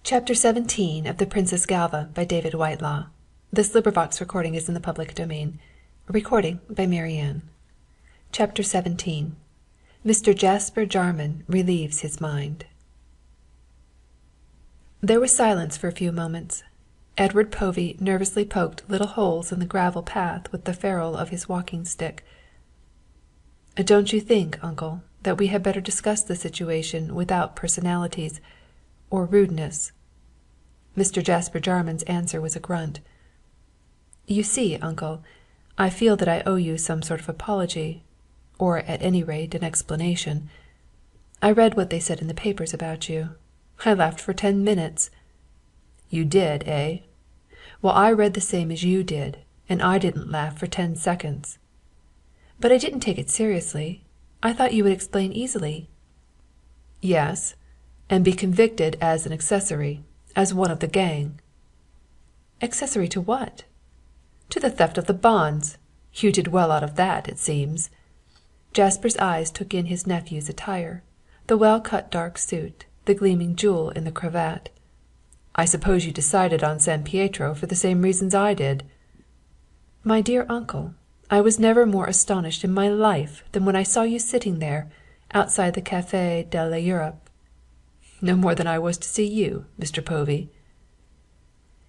Chapter 17 of The Princess Galva by David Whitelaw. This recording is in the public domain. Chapter 17. Mr. Jasper Jarman relieves his mind. There was silence for a few moments. Edward Povey nervously poked little holes in the gravel path with the ferrule of his walking-stick. "Don't you think, uncle, that we had better discuss the situation without personalities or rudeness?" Mr. Jasper Jarman's answer was a grunt. "You see, uncle, I feel that I owe you some sort of apology, or at any rate an explanation. I read what they said in the papers about you. I laughed for 10 minutes. "You did, eh? Well, I read the same as you did, and I didn't laugh for 10 seconds. "But I didn't take it seriously. I thought you would explain easily." "Yes, and be convicted as an accessory, as one of the gang." "Accessory to what?" "To the theft of the bonds. You did well out of that, it seems." Jasper's eyes took in his nephew's attire, the well-cut dark suit, the gleaming jewel in the cravat. "I suppose you decided on San Pietro for the same reasons I did." "My dear uncle, I was never more astonished in my life than when I saw you sitting there, outside the Café de l'Europe." "No more than I was to see you, Mr. Povey."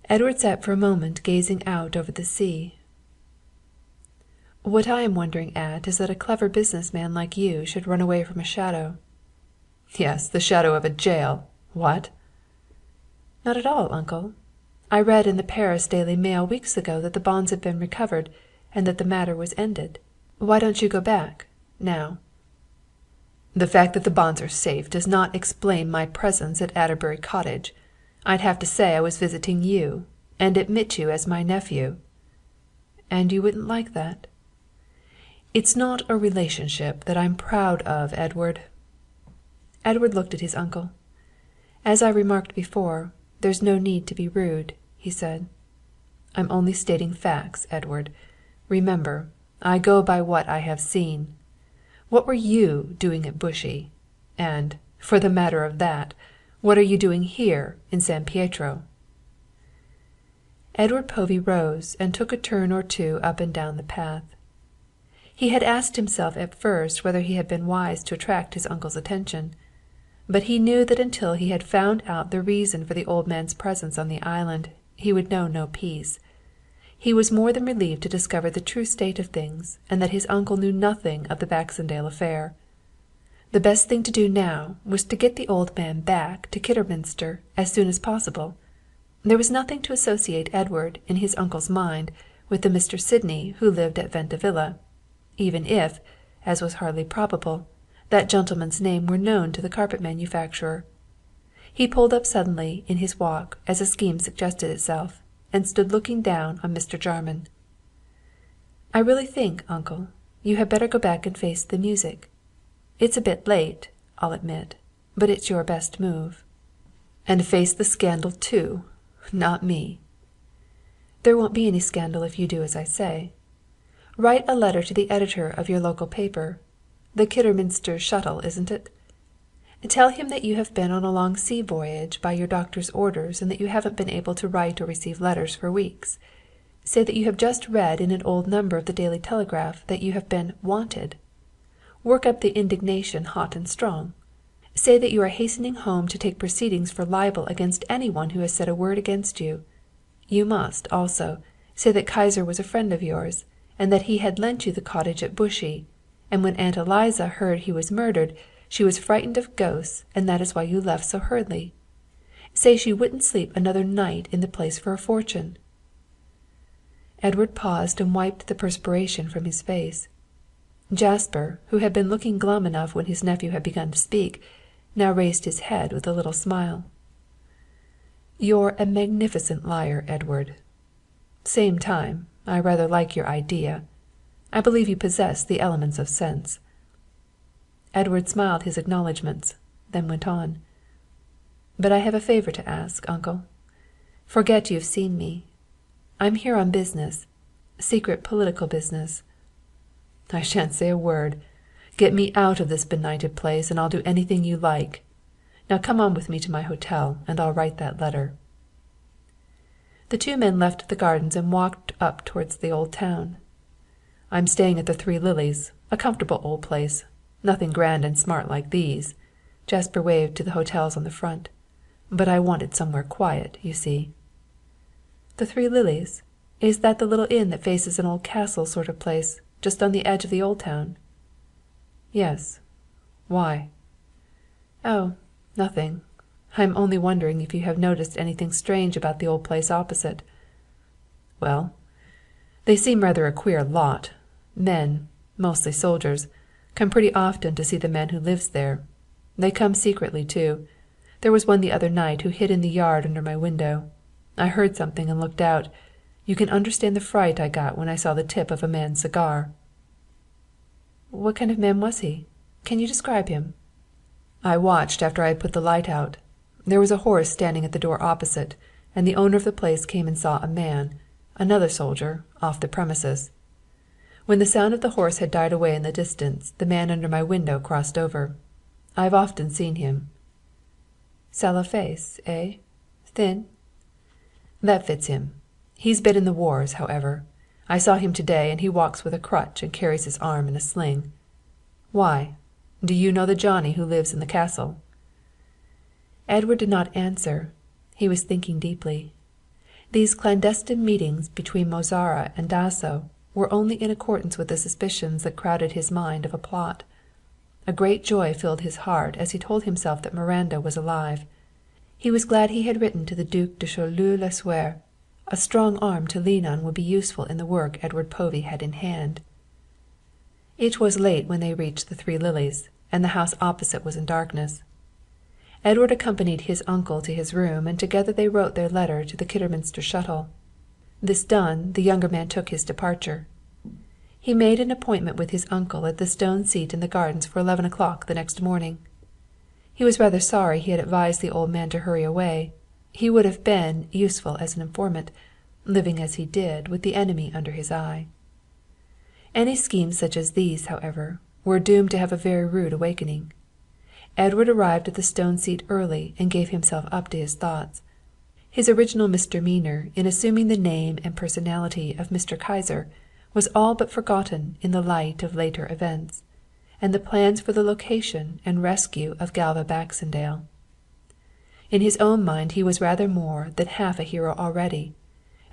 Edward sat for a moment gazing out over the sea. "What I am wondering at is that a clever business man like you should run away from a shadow." "Yes, the shadow of a jail. What?" "Not at all, uncle. I read in the Paris Daily Mail weeks ago that the bonds had been recovered and that the matter was ended. Why don't you go back, now?" "The fact that the bonds are safe does not explain my presence at Adderbury Cottage. I'd have to say I was visiting you, and admit you as my nephew." "And you wouldn't like that?" "It's not a relationship that I'm proud of, Edward." Edward looked at his uncle. "As I remarked before, there's no need to be rude," he said. "I'm only stating facts, Edward. Remember, I go by what I have seen. What were you doing at Bushey? And, for the matter of that, what are you doing here in San Pietro?" Edward Povey rose and took a turn or two up and down the path. He had asked himself at first whether he had been wise to attract his uncle's attention, but he knew that until he had found out the reason for the old man's presence on the island, he would know no peace. He was more than relieved to discover the true state of things, and that his uncle knew nothing of the Baxendale affair. The best thing to do now was to get the old man back to Kidderminster as soon as possible. There was nothing to associate Edward in his uncle's mind with the Mr. Sydney who lived at Venta Villa, even if, as was hardly probable, that gentleman's name were known to the carpet manufacturer. He pulled up suddenly in his walk as a scheme suggested itself, and stood looking down on Mr. Jarman. "I really think, uncle, you had better go back and face the music. It's a bit late, I'll admit, but it's your best move." "And face the scandal too? Not me." "There won't be any scandal if you do as I say. Write a letter to the editor of your local paper, the Kidderminster Shuttle, isn't it? Tell him that you have been on a long sea voyage by your doctor's orders and that you haven't been able to write or receive letters for weeks. Say that you have just read in an old number of the Daily Telegraph that you have been 'wanted.' Work up the indignation hot and strong. Say that you are hastening home to take proceedings for libel against any one who has said a word against you. You must, also, say that Kyser was a friend of yours, and that he had lent you the cottage at Bushey, and when Aunt Eliza heard he was murdered, she was frightened of ghosts, and that is why you left so hurriedly. Say she wouldn't sleep another night in the place for a fortune." Edward paused and wiped the perspiration from his face. Jasper, who had been looking glum enough when his nephew had begun to speak, now raised his head with a little smile. "You're a magnificent liar, Edward. Same time, I rather like your idea. I believe you possess the elements of sense." Edward smiled his acknowledgments, then went on. "But I have a favor to ask, uncle. Forget you've seen me. I'm here on business, secret political business." "I shan't say a word. Get me out of this benighted place and I'll do anything you like. Now come on with me to my hotel, and I'll write that letter." The two men left the gardens and walked up towards the old town. "I'm staying at the Three Lilies, a comfortable old place. Nothing grand and smart like these." Jasper waved to the hotels on the front. "But I wanted somewhere quiet, you see." "The Three Lilies? Is that the little inn that faces an old castle sort of place, just on the edge of the old town?" "Yes. Why?" "Oh, nothing. I'm only wondering if you have noticed anything strange about the old place opposite." "Well, they seem rather a queer lot. Men, mostly soldiers, come pretty often to see the man who lives there. They come secretly, too. There was one the other night who hid in the yard under my window. I heard something and looked out. You can understand the fright I got when I saw the tip of a man's cigar." "What kind of man was he? Can you describe him?" "I watched after I had put the light out. There was a horse standing at the door opposite, and the owner of the place came and saw a man, another soldier, off the premises. When the sound of the horse had died away in the distance, the man under my window crossed over. I've often seen him." "Sallow face, eh? Thin?" "That fits him. He's been in the wars, however. I saw him today, and he walks with a crutch and carries his arm in a sling. Why? Do you know the Johnny who lives in the castle?" Edward did not answer. He was thinking deeply. These clandestine meetings between Mozara and Dasso were only in accordance with the suspicions that crowded his mind of a plot. A great joy filled his heart as he told himself that Miranda was alive. He was glad he had written to the Duc de Choleaux-Lasuer. A strong arm to lean on would be useful in the work Edward Povey had in hand. It was late when they reached the Three Lilies, and the house opposite was in darkness. Edward accompanied his uncle to his room, and together they wrote their letter to the Kidderminster shuttle. This done, the younger man took his departure. He made an appointment with his uncle at the stone seat in the gardens for 11 o'clock the next morning. He was rather sorry he had advised the old man to hurry away. He would have been useful as an informant, living as he did, with the enemy under his eye. Any schemes such as these, however, were doomed to have a very rude awakening. Edward arrived at the stone seat early and gave himself up to his thoughts. His original misdemeanor in assuming the name and personality of Mr. Kaiser was all but forgotten in the light of later events, and the plans for the location and rescue of Galva Baxendale. In his own mind he was rather more than half a hero already,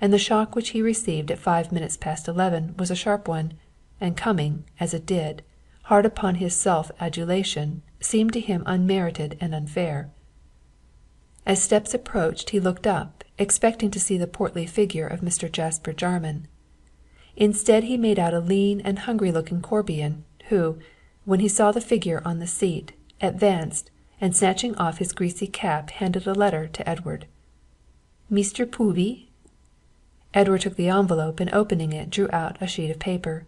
and the shock which he received at 5 minutes past 11 was a sharp one, and coming, as it did, hard upon his self-adulation, seemed to him unmerited and unfair. As steps approached he looked up, expecting to see the portly figure of Mr. Jasper Jarman. Instead he made out a lean and hungry-looking Corbian, who, when he saw the figure on the seat, advanced, and snatching off his greasy cap handed a letter to Edward. "Mr. Povey?" Edward took the envelope and opening it drew out a sheet of paper.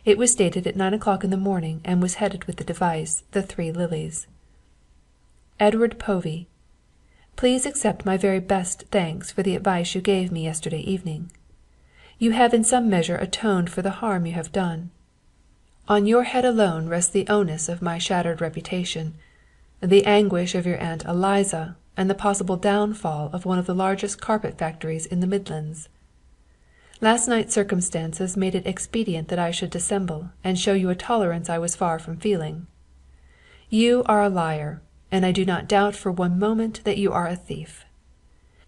It was dated at 9 o'clock in the morning and was headed with the device, "The Three Lilies." "Edward Povey, please accept my very best thanks for the advice you gave me yesterday evening. You have in some measure atoned for the harm you have done. On your head alone rests the onus of my shattered reputation, the anguish of your Aunt Eliza, and the possible downfall of one of the largest carpet factories in the Midlands. Last night circumstances made it expedient that I should dissemble and show you a tolerance I was far from feeling. You are a liar, and I do not doubt for one moment that you are a thief.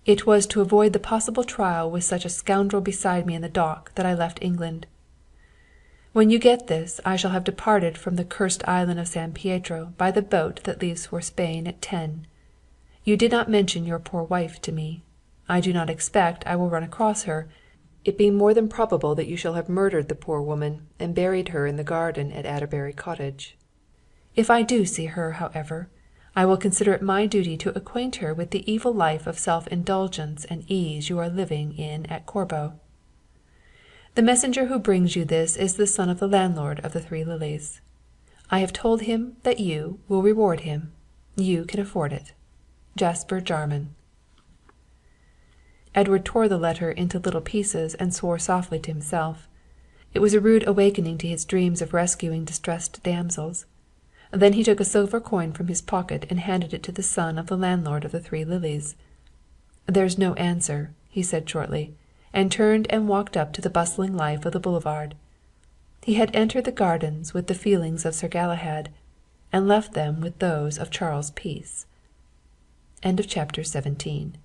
It was to avoid the possible trial with such a scoundrel beside me in the dock that I left England. When you get this, I shall have departed from the cursed island of San Pietro by the boat that leaves for Spain at 10. You did not mention your poor wife to me. I do not expect I will run across her, it being more than probable that you shall have murdered the poor woman and buried her in the garden at Adderbury Cottage. If I do see her, however, I will consider it my duty to acquaint her with the evil life of self-indulgence and ease you are living in at Corbo. The messenger who brings you this is the son of the landlord of the Three Lilies. I have told him that you will reward him. You can afford it. Jasper Jarman." Edward tore the letter into little pieces and swore softly to himself. It was a rude awakening to his dreams of rescuing distressed damsels. Then he took a silver coin from his pocket and handed it to the son of the landlord of the Three Lilies. "There's no answer," he said shortly, and turned and walked up to the bustling life of the boulevard. He had entered the gardens with the feelings of Sir Galahad, and left them with those of Charles Peace. Chapter 18.